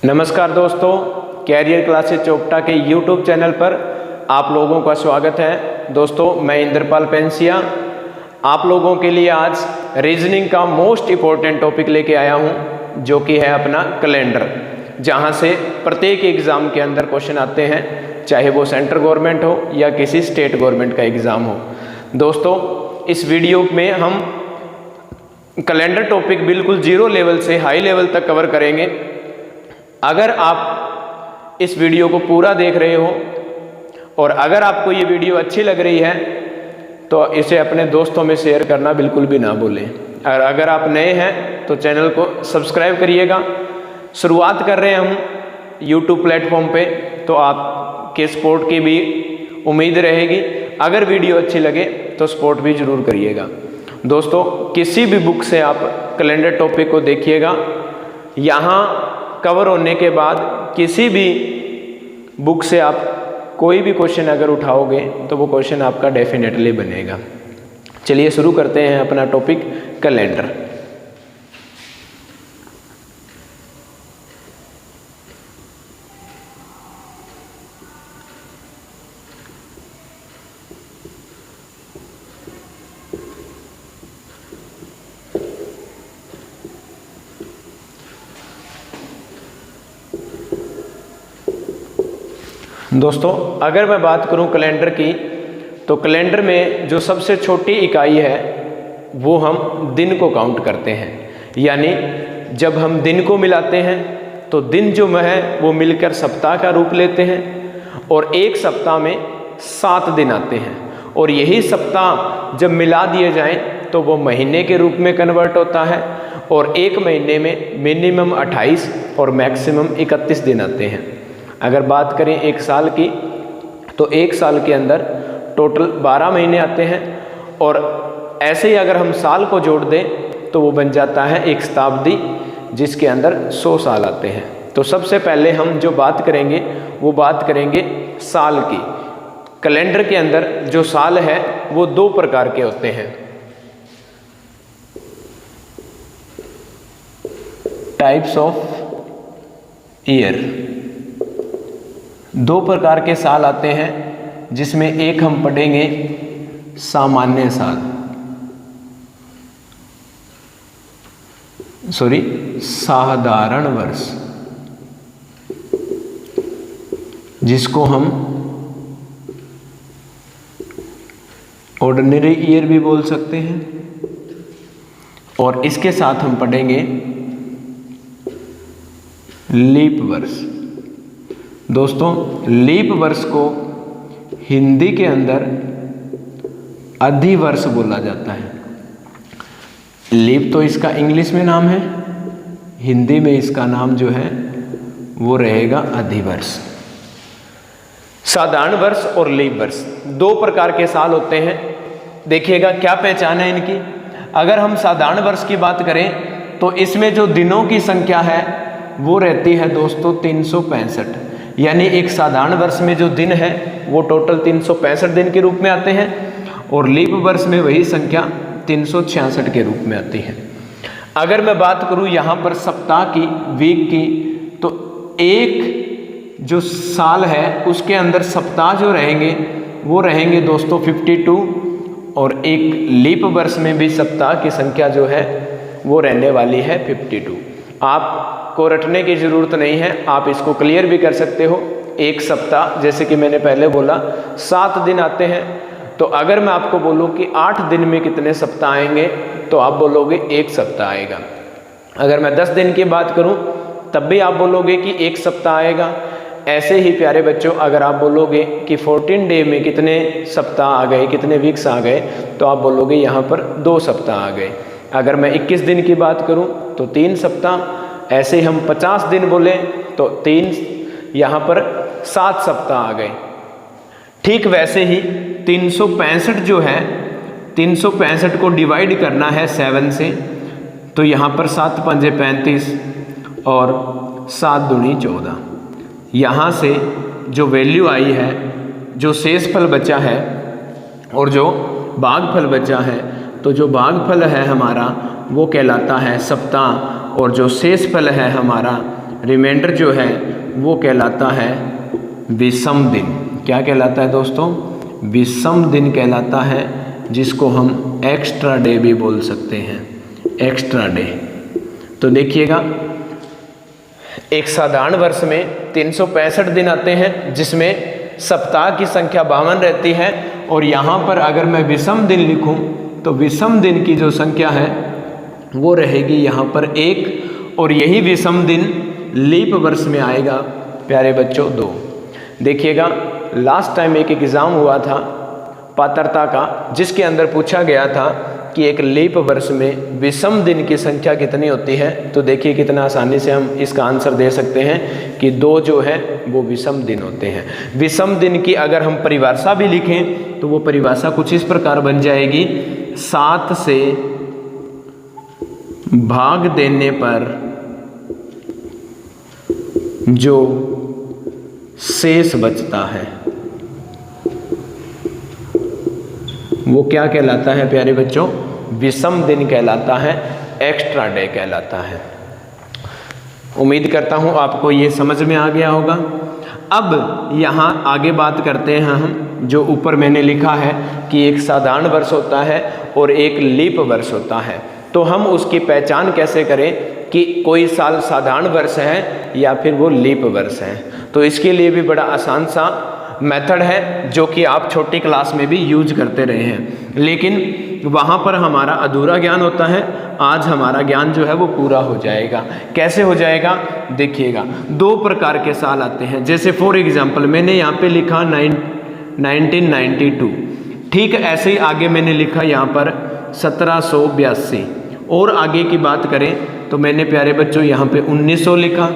नमस्कार दोस्तों, career classes Chopta के यूट्यूब चैनल पर आप लोगों का स्वागत है। दोस्तों, मैं इंद्रपाल पेंसिया आप लोगों के लिए आज रीजनिंग का मोस्ट इम्पोर्टेंट टॉपिक लेके आया हूं, जो कि है अपना कैलेंडर, जहां से प्रत्येक एग्ज़ाम के अंदर क्वेश्चन आते हैं, चाहे वो सेंट्रल गवर्नमेंट हो या किसी स्टेट गवर्नमेंट का एग्ज़ाम हो। दोस्तों, इस वीडियो में हम कैलेंडर टॉपिक बिल्कुल जीरो लेवल से हाई लेवल तक कवर करेंगे। अगर आप इस वीडियो को पूरा देख रहे हो और अगर आपको ये वीडियो अच्छी लग रही है तो इसे अपने दोस्तों में शेयर करना बिल्कुल भी ना भूलें। और अगर आप नए हैं तो चैनल को सब्सक्राइब करिएगा। शुरुआत कर रहे हैं हम यूट्यूब प्लेटफॉर्म पे, तो आपके सपोर्ट की भी उम्मीद रहेगी। अगर वीडियो अच्छी लगे तो सपोर्ट भी ज़रूर करिएगा। दोस्तों, किसी भी बुक से आप कैलेंडर टॉपिक को देखिएगा। यहाँ कवर होने के बाद किसी भी बुक से आप कोई भी क्वेश्चन अगर उठाओगे तो वो क्वेश्चन आपका डेफिनेटली बनेगा। चलिए शुरू करते हैं अपना टॉपिक कैलेंडर। दोस्तों, अगर मैं बात करूं कैलेंडर की, तो कैलेंडर में जो सबसे छोटी इकाई है वो हम दिन को काउंट करते हैं। यानी जब हम दिन को मिलाते हैं तो दिन जो है वो मिलकर सप्ताह का रूप लेते हैं और एक सप्ताह में 7 दिन आते हैं। और यही सप्ताह जब मिला दिए जाएं तो वो महीने के रूप में कन्वर्ट होता है और एक महीने में मिनिमम 28 और मैक्सिमम 31 दिन आते हैं। अगर बात करें एक साल की, तो एक साल के अंदर टोटल 12 महीने आते हैं और ऐसे ही अगर हम साल को जोड़ दें तो वो बन जाता है एक शताब्दी, जिसके अंदर 100 साल आते हैं। तो सबसे पहले हम जो बात करेंगे वो बात करेंगे साल की। कैलेंडर के अंदर जो साल है वो 2 प्रकार के होते हैं। टाइप्स ऑफ ईयर, 2 प्रकार के साल आते हैं, जिसमें एक हम पढ़ेंगे सामान्य साल, साधारण वर्ष, जिसको हम ऑर्डिनरी ईयर भी बोल सकते हैं। और इसके साथ हम पढ़ेंगे लीप वर्ष। दोस्तों, लीप वर्ष को हिंदी के अंदर अधिवर्ष बोला जाता है। लीप तो इसका इंग्लिश में नाम है, हिंदी में इसका नाम जो है वो रहेगा अधिवर्ष। साधारण वर्ष और लीप वर्ष 2 प्रकार के साल होते हैं। देखिएगा क्या पहचान है इनकी। अगर हम साधारण वर्ष की बात करें तो इसमें जो दिनों की संख्या है वो रहती है दोस्तों 365। यानी एक साधारण वर्ष में जो दिन है वो टोटल 365 दिन के रूप में आते हैं और लीप वर्ष में वही संख्या 366 के रूप में आती है। अगर मैं बात करूं यहाँ पर सप्ताह की, वीक की, तो एक जो साल है उसके अंदर सप्ताह जो रहेंगे वो रहेंगे दोस्तों 52 और एक लीप वर्ष में भी सप्ताह की संख्या जो है वो रहने वाली है 52। आपको रटने की ज़रूरत नहीं है, आप इसको क्लियर भी कर सकते हो। एक सप्ताह, जैसे कि मैंने पहले बोला, 7 दिन आते हैं। तो अगर मैं आपको बोलूँ कि 8 दिन में कितने सप्ताह आएंगे तो आप बोलोगे 1 सप्ताह आएगा। अगर मैं 10 दिन की बात करूँ तब भी आप बोलोगे कि 1 सप्ताह आएगा। ऐसे ही प्यारे बच्चों, अगर आप बोलोगे कि 14 डे में कितने सप्ताह आ गए, कितने वीक्स आ गए, तो आप बोलोगे यहाँ पर 2 सप्ताह आ गए। अगर मैं 21 दिन की बात करूं तो 3 सप्ताह। ऐसे ही हम 50 दिन बोले तो 3, यहाँ पर 7 सप्ताह आ गए। ठीक वैसे ही 365 जो है, 365 को डिवाइड करना है 7 से, तो यहाँ पर 7 पंजे 35 और 7 दूनी 14। यहाँ से जो वैल्यू आई है, जो शेष फल बचा है और जो भागफल बचा है, तो जो भागफल है हमारा वो कहलाता है सप्ताह और जो शेष फल है हमारा रिमाइंडर जो है वो कहलाता है विषम दिन। क्या कहलाता है दोस्तों? विषम दिन कहलाता है, जिसको हम एक्स्ट्रा डे भी बोल सकते हैं, एक्स्ट्रा डे। तो देखिएगा, एक साधारण वर्ष में 365 दिन आते हैं, जिसमें सप्ताह की संख्या 52 रहती है। और यहाँ पर अगर मैं विषम दिन लिखूं तो विषम दिन की जो संख्या है वो रहेगी यहाँ पर 1, और यही विषम दिन लीप वर्ष में आएगा प्यारे बच्चों 2। देखिएगा, लास्ट टाइम एक एग्ज़ाम हुआ था पात्रता का, जिसके अंदर पूछा गया था कि एक लीप वर्ष में विषम दिन की संख्या कितनी होती है। तो देखिए कितना आसानी से हम इसका आंसर दे सकते हैं कि 2 जो है वो विषम दिन होते हैं। विषम दिन की अगर हम परिभाषा भी लिखें तो वो परिभाषा कुछ इस प्रकार बन जाएगी, 7 से भाग देने पर जो शेष बचता है वो क्या कहलाता है प्यारे बच्चों? विषम दिन कहलाता है, एक्स्ट्रा डे कहलाता है। उम्मीद करता हूँ आपको ये समझ में आ गया होगा। अब यहाँ आगे बात करते हैं हम, जो ऊपर मैंने लिखा है कि एक साधारण वर्ष होता है और एक लीप वर्ष होता है। तो हम उसकी पहचान कैसे करें कि कोई साल साधारण वर्ष है या फिर वो लीप वर्ष है? तो इसके लिए भी बड़ा आसान सा मेथड है, जो कि आप छोटी क्लास में भी यूज करते रहे हैं, लेकिन वहाँ पर हमारा अधूरा ज्ञान होता है। आज हमारा ज्ञान जो है वो पूरा हो जाएगा। कैसे हो जाएगा? देखिएगा, 2 प्रकार के साल आते हैं। जैसे फॉर एग्जांपल मैंने यहाँ पे लिखा 1992, ठीक ऐसे ही आगे मैंने लिखा यहाँ पर 1782, और आगे की बात करें तो मैंने प्यारे बच्चों यहाँ पे 1900 लिखा,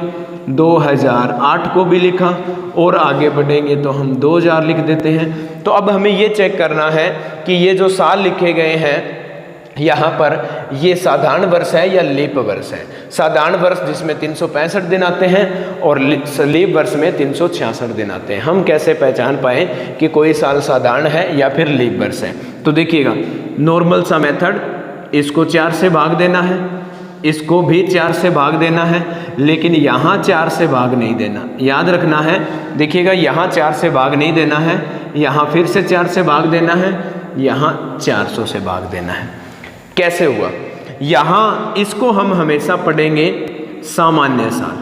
2008 को भी लिखा, और आगे बढ़ेंगे तो हम 2000 लिख देते हैं। तो अब हमें ये चेक करना है कि ये जो साल लिखे गए हैं यहाँ पर, ये साधारण वर्ष है या लीप वर्ष है? साधारण वर्ष जिसमें 365 दिन आते हैं और लीप वर्ष में 366 दिन आते हैं। हम कैसे पहचान पाएँ कि कोई साल साधारण है या फिर लीप वर्ष है? तो देखिएगा, नॉर्मल सा मेथड, इसको 4 से भाग देना है, इसको भी 4 से भाग देना है, लेकिन यहाँ 4 से भाग नहीं देना, याद रखना है। देखिएगा, यहाँ 4 से भाग नहीं देना है, यहाँ फिर से 4 से भाग देना है, यहाँ 400 से भाग देना है। कैसे हुआ? यहाँ इसको हम हमेशा पढ़ेंगे सामान्य साल,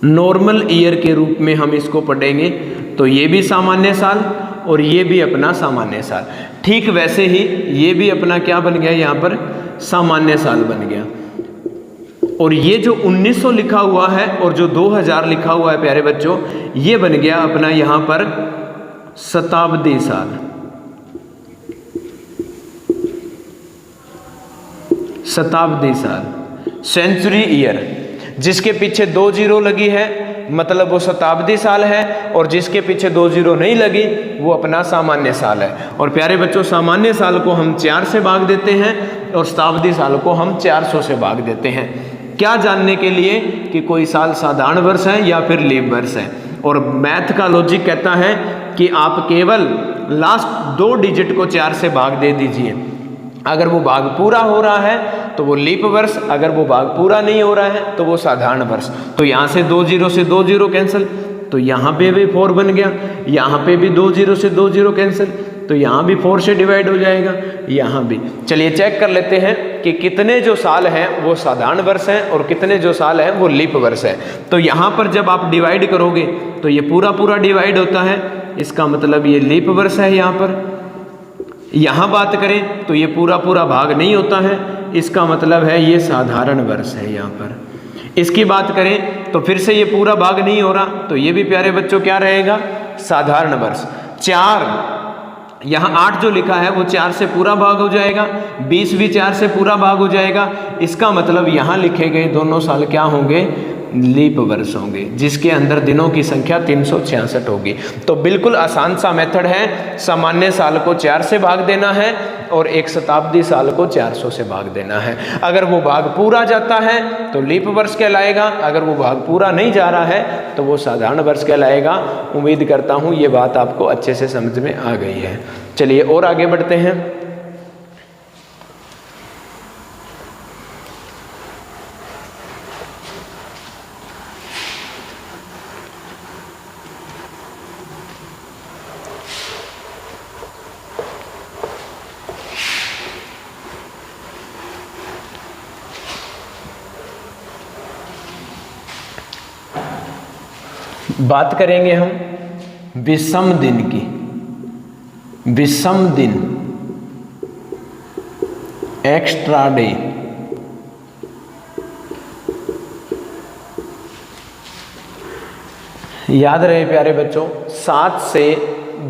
नॉर्मल ईयर के रूप में हम इसको पढ़ेंगे। तो ये भी सामान्य साल और ये भी अपना सामान्य साल। ठीक वैसे ही ये भी अपना क्या बन गया? यहाँ पर सामान्य साल बन गया। और ये जो 1900 लिखा हुआ है और जो 2000 लिखा हुआ है प्यारे बच्चों, ये बन गया अपना यहाँ पर शताब्दी साल। शताब्दी साल, सेंचुरी ईयर, जिसके पीछे 2 जीरो लगी है मतलब वो शताब्दी साल है, और जिसके पीछे 2 जीरो नहीं लगी वो अपना सामान्य साल है। और प्यारे बच्चों, सामान्य साल को हम 4 से भाग देते हैं और शताब्दी साल को हम 400 से भाग देते हैं। क्या जानने के लिए कि कोई साल साधारण वर्ष है या फिर लीप वर्ष है। और मैथ का लॉजिक कहता है कि आप केवल लास्ट 2 डिजिट को 4 से भाग दे दीजिए। अगर वो भाग पूरा हो रहा है तो वो लीप वर्ष, अगर वो भाग पूरा नहीं हो रहा है तो वो साधारण वर्ष। तो यहाँ से 2 जीरो से 2 जीरो कैंसिल, तो यहाँ पे भी 4 बन गया, यहाँ पे भी 2 जीरो से 2 जीरो कैंसिल, तो यहाँ भी 4 से डिवाइड हो जाएगा, यहाँ भी। चलिए चेक कर लेते हैं कि कितने जो साल हैं वो साधारण वर्ष हैं और कितने जो साल हैं वो लीप वर्ष है। तो यहाँ पर जब आप डिवाइड करोगे तो ये पूरा पूरा डिवाइड होता है, इसका मतलब ये लीप वर्ष है। यहाँ पर यहाँ बात करें तो ये पूरा पूरा भाग नहीं होता है, इसका मतलब है ये साधारण वर्ष है। यहाँ पर इसकी बात करें तो फिर से ये पूरा भाग नहीं हो रहा, तो ये भी प्यारे बच्चों क्या रहेगा? साधारण वर्ष। 4, यहाँ 8 जो लिखा है वो 4 से पूरा भाग हो जाएगा, 20 भी 4 से पूरा भाग हो जाएगा। इसका मतलब यहाँ लिखे गए दोनों साल क्या होंगे? लीप वर्ष होंगे, जिसके अंदर दिनों की संख्या 366 होगी। तो बिल्कुल आसान सा मेथड है, सामान्य साल को 4 से भाग देना है और एक शताब्दी साल को 400 से भाग देना है। अगर वो भाग पूरा जाता है तो लीप वर्ष कहलाएगा, अगर वो भाग पूरा नहीं जा रहा है तो वो साधारण वर्ष कहलाएगा। उम्मीद करता हूँ ये बात आपको अच्छे से समझ में आ गई है। चलिए और आगे बढ़ते हैं। बात करेंगे हम विषम दिन की। विषम दिन, एक्स्ट्रा डे। याद रहे प्यारे बच्चों, 7 से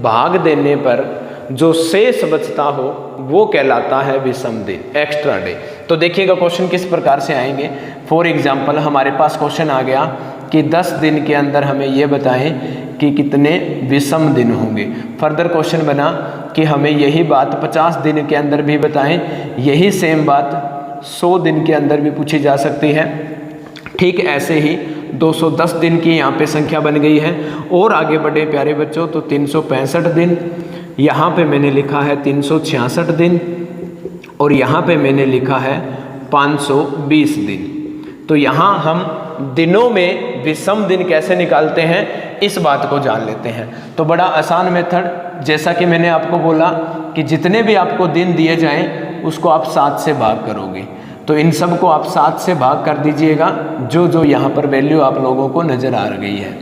भाग देने पर जो शेष बचता हो वो कहलाता है विषम दिन, एक्स्ट्रा डे। तो देखिएगा क्वेश्चन किस प्रकार से आएंगे। फॉर एग्जाम्पल हमारे पास क्वेश्चन आ गया कि 10 दिन के अंदर हमें ये बताएं कि कितने विषम दिन होंगे। फर्दर क्वेश्चन बना कि हमें यही बात 50 दिन के अंदर भी बताएं, यही सेम बात 100 दिन के अंदर भी पूछी जा सकती है। ठीक ऐसे ही 210 दिन की यहाँ पे संख्या बन गई है। और आगे बढ़े प्यारे बच्चों तो 365 दिन, यहाँ पे मैंने लिखा है 366 दिन, और यहाँ पे मैंने लिखा है 520 दिन। तो यहाँ हम दिनों में विषम दिन कैसे निकालते हैं इस बात को जान लेते हैं। तो बड़ा आसान मेथड, जैसा कि मैंने आपको बोला कि जितने भी आपको दिन दिए जाएं उसको आप 7 से भाग करोगे। तो इन सब को आप 7 से भाग कर दीजिएगा, जो जो यहाँ पर वैल्यू आप लोगों को नज़र आ गई है।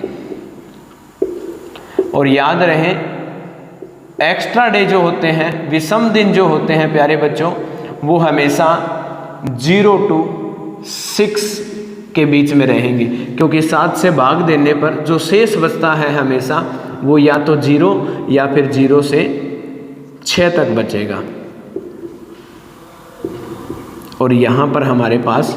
और याद रहे एक्स्ट्रा डे जो होते हैं, विषम दिन जो होते हैं प्यारे बच्चों, वो हमेशा 0 to 6 के बीच में रहेंगे, क्योंकि 7 से भाग देने पर जो शेष बचता है हमेशा वो या तो 0 या फिर 0 से 6 तक बचेगा। और यहाँ पर हमारे पास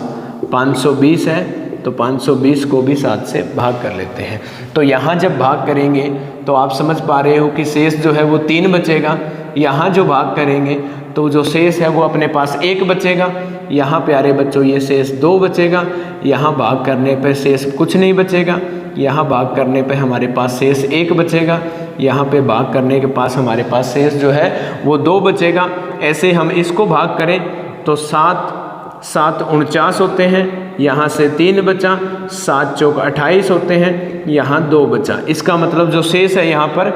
520 है, तो 520 को भी 7 से भाग कर लेते हैं। तो यहाँ जब भाग करेंगे तो आप समझ पा रहे हो कि शेष जो है वो 3 बचेगा। यहाँ जो भाग करेंगे तो जो शेष है वो अपने पास 1 बचेगा। यहाँ प्यारे बच्चों ये शेष 2 बचेगा। यहाँ भाग करने पर शेष कुछ नहीं बचेगा। यहाँ भाग करने पे हमारे पास शेष 1 बचेगा। यहाँ पे भाग करने के पास हमारे पास शेष जो है वो 2 बचेगा। ऐसे हम इसको भाग करें तो 7 7 49 होते हैं, यहाँ से 3 बचा, 7 चौक 28 होते हैं, यहाँ 2 बचा। इसका मतलब जो शेष है यहाँ पर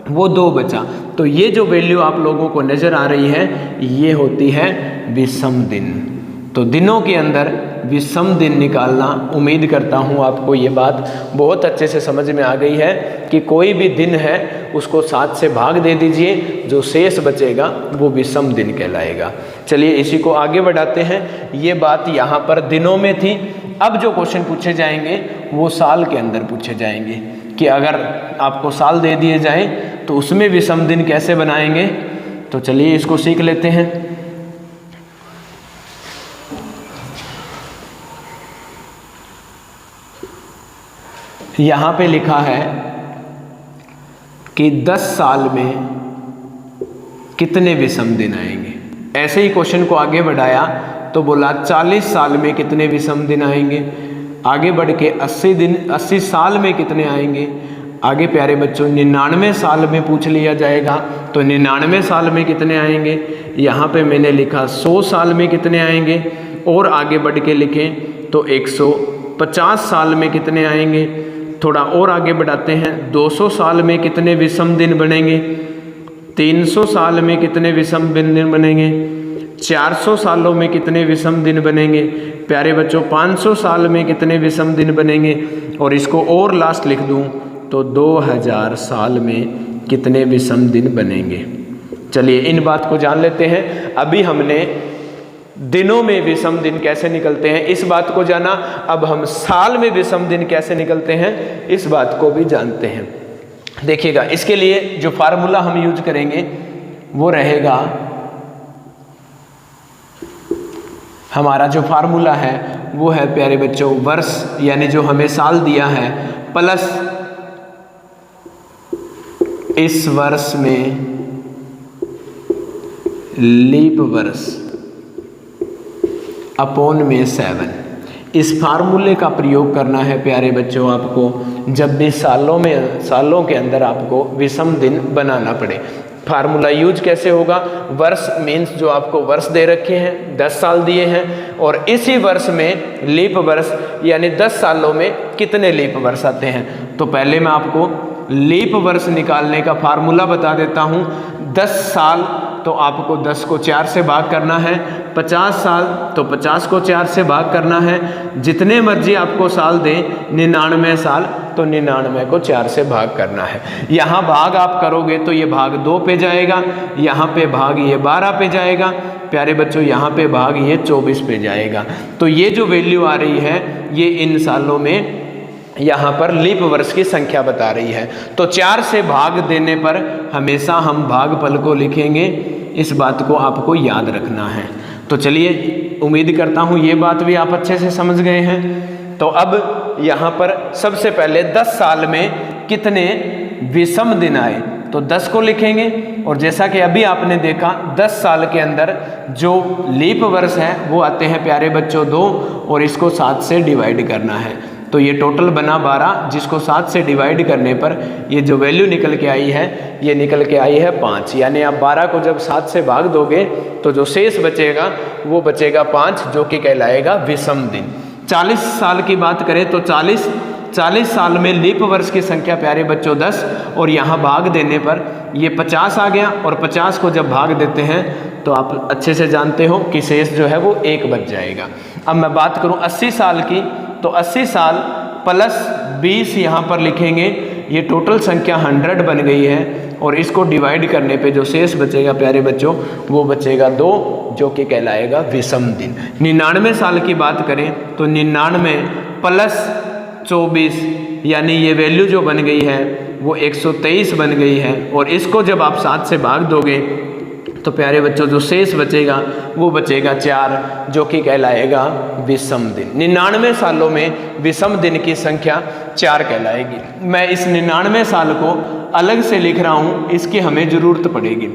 वो 2 बचा। तो ये जो वैल्यू आप लोगों को नज़र आ रही है ये होती है विषम दिन। तो दिनों के अंदर विषम दिन निकालना, उम्मीद करता हूँ आपको ये बात बहुत अच्छे से समझ में आ गई है कि कोई भी दिन है उसको 7 से भाग दे दीजिए, जो शेष बचेगा वो विषम दिन कहलाएगा। चलिए इसी को आगे बढ़ाते हैं। ये बात यहाँ पर दिनों में थी। अब जो क्वेश्चन पूछे जाएंगे वो साल के अंदर पूछे जाएंगे कि अगर आपको साल दे दिए जाएं तो उसमें विषम दिन कैसे बनाएंगे। तो चलिए इसको सीख लेते हैं। यहाँ पे लिखा है कि 10 साल में कितने विषम दिन आएंगे। ऐसे ही क्वेश्चन को आगे बढ़ाया तो बोला 40 साल में कितने विषम दिन आएंगे। आगे बढ़ के 80 साल में कितने आएंगे। आगे प्यारे बच्चों 99 साल में पूछ लिया जाएगा तो 99 साल में कितने आएंगे। यहाँ पे मैंने लिखा 100 साल में कितने आएंगे। और आगे बढ़ के लिखें तो 150 साल में कितने आएंगे। थोड़ा और आगे बढ़ाते हैं, 200 साल में कितने विषम दिन बनेंगे। 300 साल में कितने विषम दिन बनेंगे। 400 सालों में कितने विषम दिन बनेंगे। प्यारे बच्चों 500 साल में कितने विषम दिन बनेंगे। और इसको और लास्ट लिख दूं तो 2000 साल में कितने विषम दिन बनेंगे। चलिए इन बात को जान लेते हैं। अभी हमने दिनों में विषम दिन कैसे निकलते हैं इस बात को जाना, अब हम साल में विषम दिन कैसे निकलते हैं इस बात को भी जानते हैं। देखिएगा इसके लिए जो फार्मूला हम यूज करेंगे वो रहेगा, हमारा जो फार्मूला है वो है प्यारे बच्चों वर्ष, यानी जो हमें साल दिया है, प्लस इस वर्ष में लीप वर्ष अपॉन में 7। इस फार्मूले का प्रयोग करना है प्यारे बच्चों आपको जब भी सालों के अंदर आपको विषम दिन बनाना पड़े। फार्मूला यूज कैसे होगा, वर्ष मीन्स जो आपको वर्ष दे रखे हैं 10 साल दिए हैं, और इसी वर्ष में लीप वर्ष यानी 10 सालों में कितने लीप वर्ष आते हैं। तो पहले मैं आपको लीप वर्ष निकालने का फार्मूला बता देता हूँ। 10 साल तो आपको 10 को 4 से भाग करना है, 50 साल तो 50 को 4 से भाग करना है, जितने मर्जी आपको साल दें, 99 साल तो 99 को 4 से भाग करना है। यहाँ भाग आप करोगे तो ये भाग 2 पे जाएगा, यहाँ पे भाग ये 12 पे जाएगा, प्यारे बच्चों यहाँ पे भाग ये 24 पे जाएगा। तो ये जो वैल्यू आ रही है ये इन सालों में यहाँ पर लीप वर्ष की संख्या बता रही है। तो 4 से भाग देने पर हमेशा हम भागफल को लिखेंगे, इस बात को आपको याद रखना है। तो चलिए, उम्मीद करता हूँ ये बात भी आप अच्छे से समझ गए हैं। तो अब यहाँ पर सबसे पहले 10 साल में कितने विषम दिन आए, तो 10 को लिखेंगे। और जैसा कि अभी आपने देखा 10 साल के अंदर जो लीप वर्ष है वो आते हैं प्यारे बच्चों 2, और इसको 7 से डिवाइड करना है। तो ये टोटल बना 12, जिसको 7 से डिवाइड करने पर ये जो वैल्यू निकल के आई है ये निकल के आई है 5। यानी आप 12 को जब 7 से भाग दोगे तो जो शेष बचेगा वो बचेगा 5, जो कि कहलाएगा विषम दिन। 40 साल की बात करें तो 40 साल में लीप वर्ष की संख्या प्यारे बच्चों 10, और यहाँ भाग देने पर ये 50 आ गया, और 50 को जब भाग देते हैं तो आप अच्छे से जानते हो कि शेष जो है वो 1 बच जाएगा। अब मैं बात करूँ 80 साल की, तो 80 साल प्लस 20 यहाँ पर लिखेंगे, ये टोटल संख्या 100 बन गई है, और इसको डिवाइड करने पे जो शेष बचेगा प्यारे बच्चों वो बचेगा 2, जो कि कहलाएगा विषम दिन। 99 साल की बात करें तो 99 प्लस 24, यानी ये वैल्यू जो बन गई है वो 123 बन गई है, और इसको जब आप 7 से भाग दोगे तो प्यारे बच्चों जो शेष बचेगा वो बचेगा 4, जो कि कहलाएगा विषम दिन। 99 सालों में विषम दिन की संख्या 4 कहलाएगी। मैं इस 99 साल को अलग से लिख रहा हूँ, इसकी हमें ज़रूरत पड़ेगी।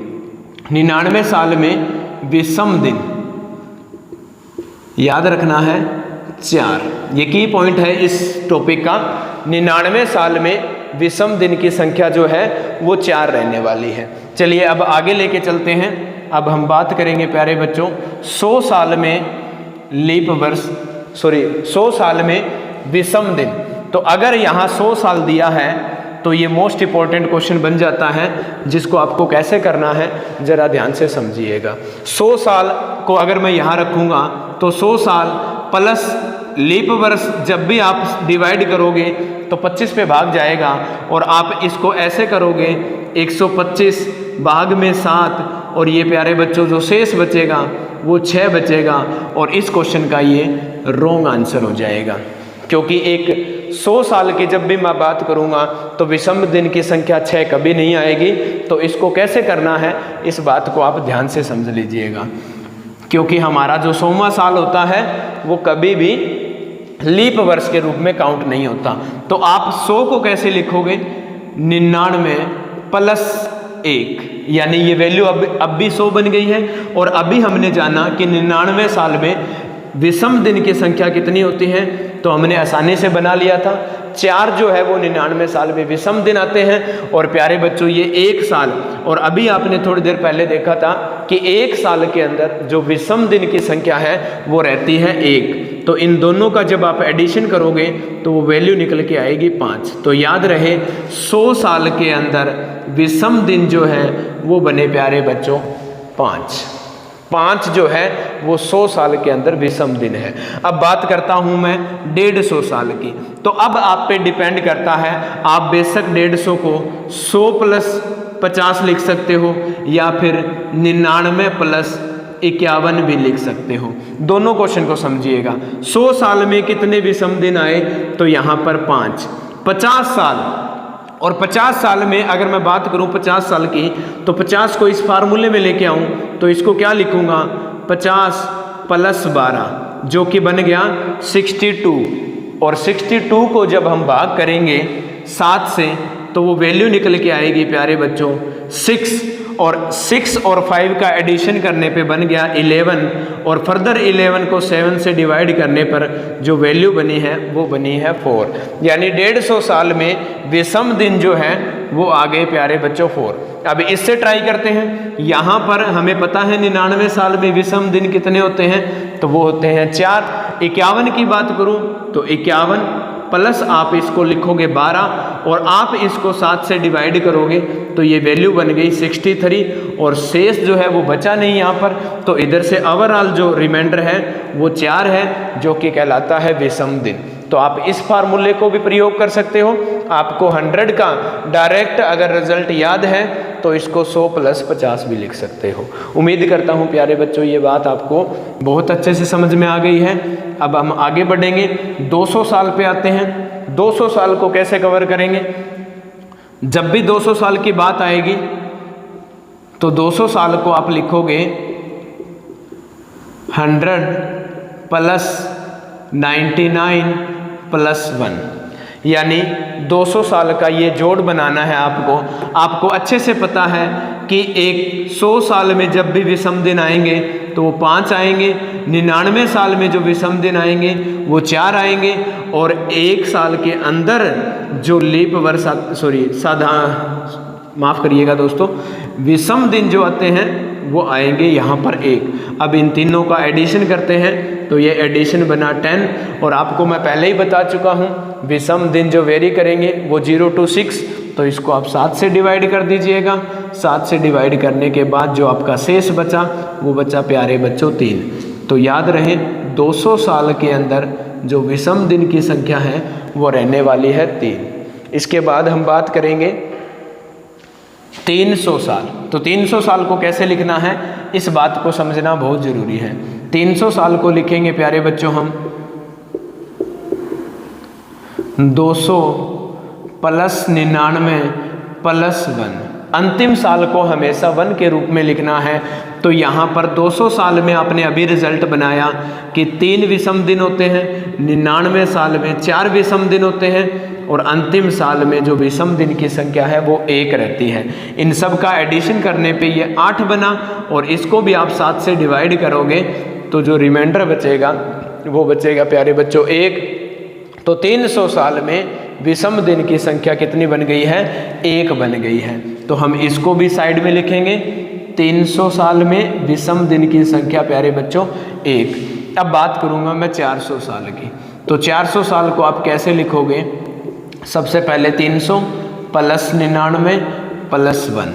99 साल में विषम दिन याद रखना है 4, ये की पॉइंट है इस टॉपिक का। 99 साल में विषम दिन की संख्या जो है वो 4 रहने वाली है। चलिए अब आगे लेके चलते हैं। अब हम बात करेंगे प्यारे बच्चों 100 साल में लीप वर्ष, 100 साल में विषम दिन। तो अगर यहाँ 100 साल दिया है तो ये मोस्ट इम्पॉर्टेंट क्वेश्चन बन जाता है, जिसको आपको कैसे करना है ज़रा ध्यान से समझिएगा। 100 साल को अगर मैं यहाँ रखूँगा तो 100 साल प्लस लीप वर्ष जब भी आप डिवाइड करोगे तो 25 पे भाग जाएगा, और आप इसको ऐसे करोगे 125 भाग में 7, और ये प्यारे बच्चों जो शेष बचेगा वो 6 बचेगा, और इस क्वेश्चन का ये रॉन्ग आंसर हो जाएगा। क्योंकि एक 100 साल की जब भी मैं बात करूँगा तो विषम दिन की संख्या 6 कभी नहीं आएगी। तो इसको कैसे करना है इस बात को आप ध्यान से समझ लीजिएगा, क्योंकि हमारा जो 100वां साल होता है वो कभी भी लीप वर्ष के रूप में काउंट नहीं होता। तो आप 100 को कैसे लिखोगे, 99 प्लस 1, यानी ये वैल्यू अब भी 100 बन गई है। और अभी हमने जाना कि 99 साल में विषम दिन की संख्या कितनी होती है, तो हमने आसानी से बना लिया था। 4 जो है वो 99 साल में विषम दिन आते हैं। और प्यारे बच्चों ये 1 साल, और अभी आपने थोड़ी देर पहले देखा था कि 1 साल के अंदर जो विषम दिन की संख्या है वो रहती है 1। तो इन दोनों का जब आप एडिशन करोगे तो वो वैल्यू निकल के आएगी 5। तो याद रहे 100 साल के अंदर विषम दिन जो है वो बने प्यारे बच्चों 5 जो है वो 100 साल के अंदर विषम दिन है। अब बात करता हूं मैं 150 साल की। तो अब आप पे डिपेंड करता है, आप बेशक 150 को 100 प्लस 50 लिख सकते हो, या फिर 99 प्लस 51 भी लिख सकते हो। दोनों क्वेश्चन को समझिएगा। 100 साल में कितने विषम दिन आए, तो यहाँ पर 5। 50 साल, और 50 साल में अगर मैं बात करूं 50 साल की, तो 50 को इस फार्मूले में लेके आऊं तो इसको क्या लिखूंगा, 50 प्लस 12, जो कि बन गया 62। और 62 को जब हम भाग करेंगे 7 से तो वो वैल्यू निकल के आएगी प्यारे बच्चों 6। और 6 और 5 का एडिशन करने पे बन गया 11, और फर्दर 11 को 7 से डिवाइड करने पर जो वैल्यू बनी है वो बनी है 4। यानी 150 साल में विषम दिन जो है वो आ गए प्यारे बच्चों 4। अब इससे ट्राई करते हैं। यहाँ पर हमें पता है 99 साल में विषम दिन कितने होते हैं, तो वो होते हैं 4। 51 की बात करूँ तो 51 प्लस आप इसको लिखोगे 12 और आप इसको 7 से डिवाइड करोगे तो ये वैल्यू बन गई 63 और शेष जो है वो बचा नहीं यहाँ पर। तो इधर से ओवरऑल जो रिमाइंडर है वो 4 है, जो कि कहलाता है विषम दिन। तो आप इस फार्मूले को भी प्रयोग कर सकते हो। आपको 100 का डायरेक्ट अगर रिजल्ट याद है तो इसको 100 + 50 भी लिख सकते हो। उम्मीद करता हूँ प्यारे बच्चों ये बात आपको बहुत अच्छे से समझ में आ गई है। अब हम आगे बढ़ेंगे, 200 साल पे आते हैं। 200 साल को कैसे कवर करेंगे? जब भी 200 साल की बात आएगी तो 200 साल को आप लिखोगे 100 + 99 + 1, यानी 200 साल का ये जोड़ बनाना है आपको। आपको अच्छे से पता है कि 100 साल में जब भी विषम दिन आएंगे तो वो 5 आएंगे, 99 साल में जो विषम दिन आएंगे वो 4 आएंगे, और 1 साल के अंदर जो लीप वर्ष माफ़ करिएगा दोस्तों, विषम दिन जो आते हैं वो आएंगे यहाँ पर 1। अब इन तीनों का एडिशन करते हैं तो ये एडिशन बना 10, और आपको मैं पहले ही बता चुका हूँ विषम दिन जो वेरी करेंगे वो 0 to 6, तो इसको आप 7 से डिवाइड कर दीजिएगा। 7 से डिवाइड करने के बाद जो आपका शेष बचा वो बचा प्यारे बच्चों 3। तो याद रहे 200 साल के अंदर जो विषम दिन की संख्या है वो रहने वाली है 3। इसके बाद हम बात करेंगे 300 साल। तो 300 साल को कैसे लिखना है इस बात को समझना बहुत ज़रूरी है। 300 साल को लिखेंगे प्यारे बच्चों हम 200 + 99 + 1। अंतिम साल को हमेशा 1 के रूप में लिखना है। तो यहाँ पर 200 साल में आपने अभी रिजल्ट बनाया कि 3 विषम दिन होते हैं, 99 साल में 4 विषम दिन होते हैं, और अंतिम साल में जो विषम दिन की संख्या है वो 1 रहती है। इन सब का एडिशन करने पे ये 8 बना, और इसको भी आप 7 से डिवाइड करोगे तो जो रिमाइंडर बचेगा वो बचेगा प्यारे बच्चों 1। तो 300 साल में विषम दिन की संख्या कितनी बन गई है? 1 बन गई है। तो हम इसको भी साइड में लिखेंगे, 300 साल में विषम दिन की संख्या प्यारे बच्चों 1। अब बात करूंगा मैं 400 साल की। तो 400 साल को आप कैसे लिखोगे? सबसे पहले 300 + 99 + 1।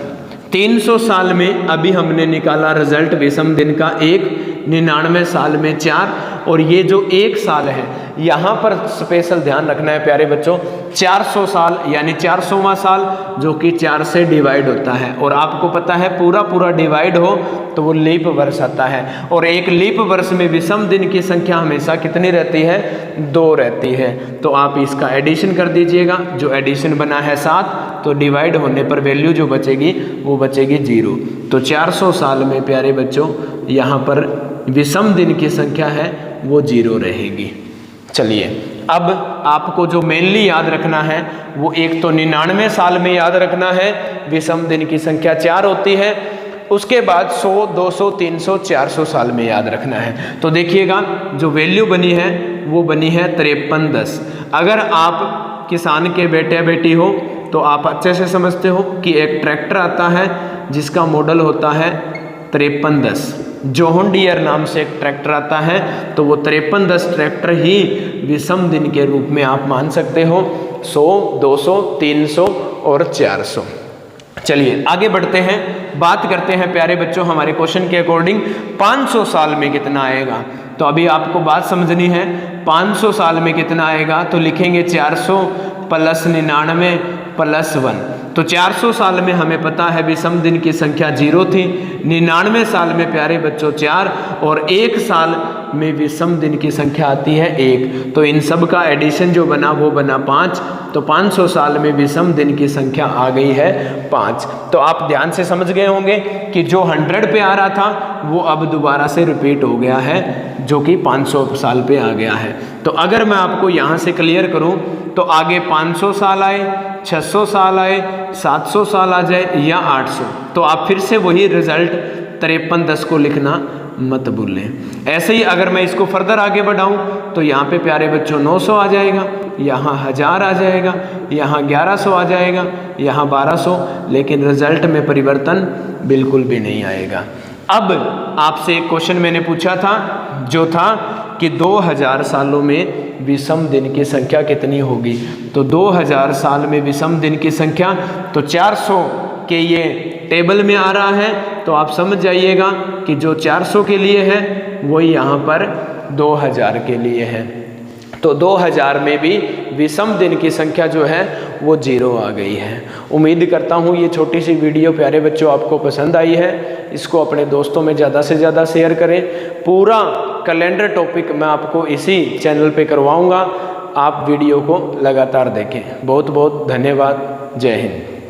300 साल में अभी हमने निकाला रिजल्ट विषम दिन का 1, 99 साल में 4, और ये जो 1 साल है यहाँ पर स्पेशल ध्यान रखना है प्यारे बच्चों, 400 साल यानी 400वां साल जो कि 4 से डिवाइड होता है, और आपको पता है पूरा डिवाइड हो तो वो लीप वर्ष आता है, और एक लीप वर्ष में विषम दिन की संख्या हमेशा कितनी रहती है? 2 रहती है। तो आप इसका एडिशन कर दीजिएगा, जो एडिशन बना है 7, तो डिवाइड होने पर वैल्यू जो बचेगी वो बचेगी 0। तो 400 साल में प्यारे बच्चों यहाँ पर विषम दिन की संख्या है वो 0 रहेगी। चलिए अब आपको जो मेनली याद रखना है वो एक तो 99 साल में याद रखना है, विषम दिन की संख्या 4 होती है। उसके बाद 100, 200, 300, 400 साल में याद रखना है। तो देखिएगा जो वैल्यू बनी है वो बनी है 5310। अगर आप किसान के बेटे बेटी हो तो आप अच्छे से समझते हो कि एक ट्रैक्टर आता है जिसका मॉडल होता है 5310। जॉन डियर नाम से एक ट्रैक्टर आता है, तो वो 5310 ट्रैक्टर ही विषम दिन के रूप में आप मान सकते हो। 100, 200, 300 और 400। चलिए आगे बढ़ते हैं, बात करते हैं प्यारे बच्चों हमारे क्वेश्चन के अकॉर्डिंग 500 साल में कितना आएगा। तो अभी आपको बात समझनी है, 500 साल में कितना आएगा तो लिखेंगे 400 + 99 + 1। तो 400 साल में हमें पता है विषम दिन की संख्या 0 थी, 99 साल में प्यारे बच्चों 4, और 1 साल में विषम दिन की संख्या आती है 1। तो इन सब का एडिशन जो बना वो बना 5। तो 500 साल में विषम दिन की संख्या आ गई है 5। तो आप ध्यान से समझ गए होंगे कि जो 100 पे आ रहा था वो अब दोबारा से रिपीट हो गया है, जो कि 500 साल पे आ गया है। तो अगर मैं आपको यहाँ से क्लियर करूँ तो आगे 500 साल आए, 600 साल आए, 700 साल आ जाए या 800, तो आप फिर से वही रिजल्ट 5310 को लिखना मत भूलें। ऐसे ही अगर मैं इसको फर्दर आगे बढ़ाऊं तो यहाँ पे प्यारे बच्चों 900 आ जाएगा, यहाँ 1000 आ जाएगा, यहाँ 1100 आ जाएगा, यहाँ 1200, लेकिन रिजल्ट में परिवर्तन बिल्कुल भी नहीं आएगा। अब आपसे एक क्वेश्चन मैंने पूछा था जो था कि 2000 सालों में विषम दिन की संख्या कितनी होगी। तो 2000 साल में विषम दिन की संख्या तो 400 के ये टेबल में आ रहा है, तो आप समझ जाइएगा कि जो 400 के लिए है वही यहाँ पर 2000 के लिए है। तो 2000 में भी विषम दिन की संख्या जो है वो 0 आ गई है। उम्मीद करता हूँ ये छोटी सी वीडियो प्यारे बच्चों आपको पसंद आई है। इसको अपने दोस्तों में ज़्यादा से ज़्यादा शेयर करें। पूरा कैलेंडर टॉपिक मैं आपको इसी चैनल पे करवाऊँगा, आप वीडियो को लगातार देखें। बहुत बहुत धन्यवाद। जय हिंद।